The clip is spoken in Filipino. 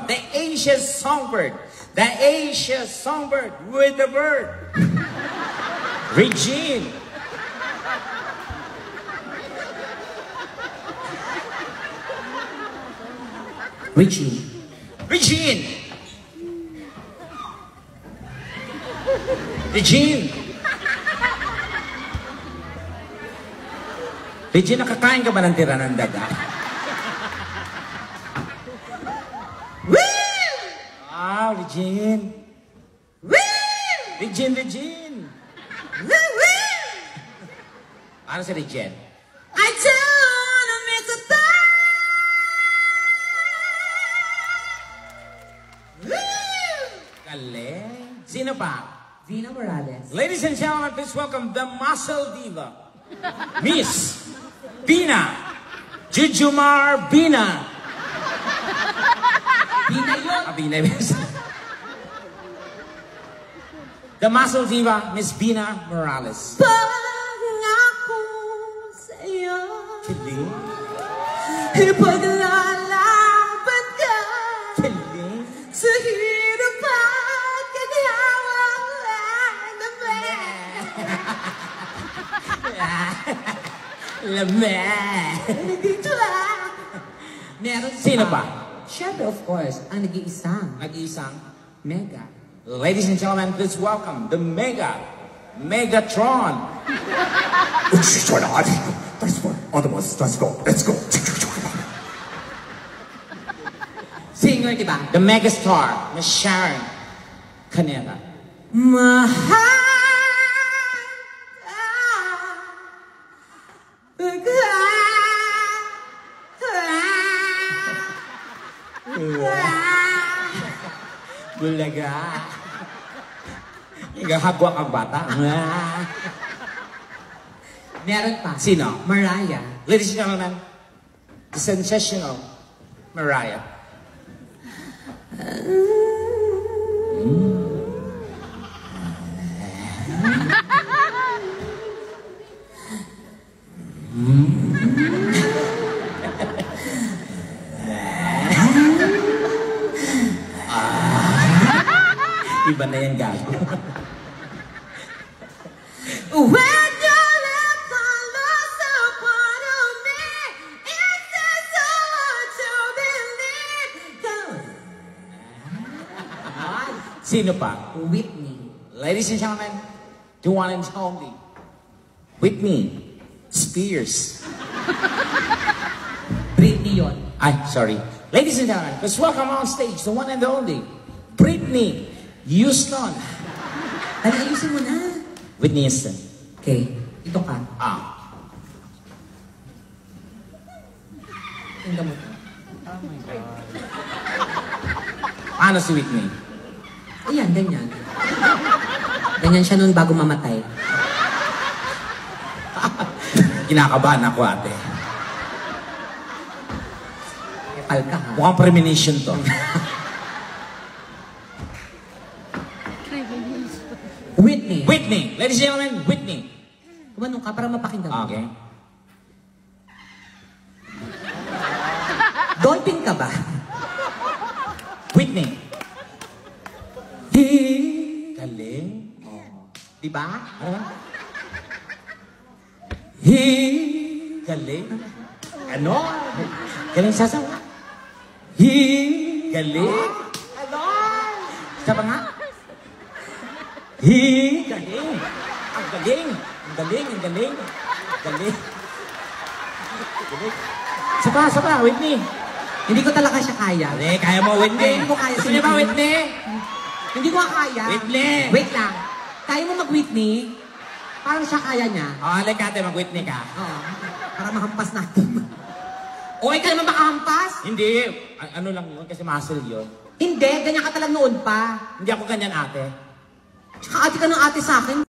The Asian songbird. The Asian songbird with the bird. Regine. Regine. Regine. Regine. Regine, nakakain ka ba ng tira ng daga? Ah, Regine. Regine. Ano si Regine? I don't wanna miss a Galing. Sino pa? Vina Morales. Ladies and gentlemen, please welcome the muscle diva, Miss Bina Jujumar Bina. Vina yun. Bina. The muscle diva, Miss Bina Morales. Pangako sa'yo. Kiling. Ipaglalaban ka. Kiling. Sa hirap at kagawang Laman. Nandito lang. Meron Sino pa? Siyempre, of course, ang nag-iisang Nag-iisang. Mega. Ladies and gentlemen, please welcome the Megatron. Turn on. That's one. On the bus. Let's go. Let's go. Singer, di ba? The megastar, Miss Sharon Canela. Mahal Bulaga. Igahagwa kang bata. Meron pa. Sino? Mariah. Ladies and gentlemen, the sensational Mariah. Iba na yan, gago. When your lips are lost upon me, it says so much to believe. Sino pa? Whitney. Ladies and gentlemen, the one and only Whitney Spears. Britney yun. Ay, sorry. Ladies and gentlemen, let's welcome on stage the one and only Britney Houston. Ay, ayusin mo na. Whitney Houston. Okay, ito ka. Ah. Tingnan mo. Ano si Whitney? Ayan, ganyan. Ganyan siya noon bago mamatay. Kinakabahan ako, ate. Epal ka, ha? Mukhang premonition to. Whitney. Whitney. Ladies and gentlemen, Whitney. Kumanong ka para mapakinggan mo. Okay. Dolphin ka ba? Whitney. Galing. Oh. Diba? Ano? Galing. Ano? Galing sasawa. Galing. Ano? Sabi nga. Galing. Ang galing. Ang galing. Ang galing. Galing. Galing. Sapa, Whitney. Hindi ko talaga siya kaya. Hindi, kaya mo, Whitney. Hindi ko kaya. Gusto niyo ba, Whitney? Hindi ko kaya. Whitney. Wait lang. Kaya mo mag-Whitney? Parang siya kaya niya. Like ate, mag-Whitney ka. Oo. Para mahampas natin. Okay ka naman makahampas? Hindi. Ano lang yun, kasi muscle yun. Hindi. Ganyan ka talagang noon pa. Hindi ako ganyan, ate. Tsaka ate ka ng ate sa akin.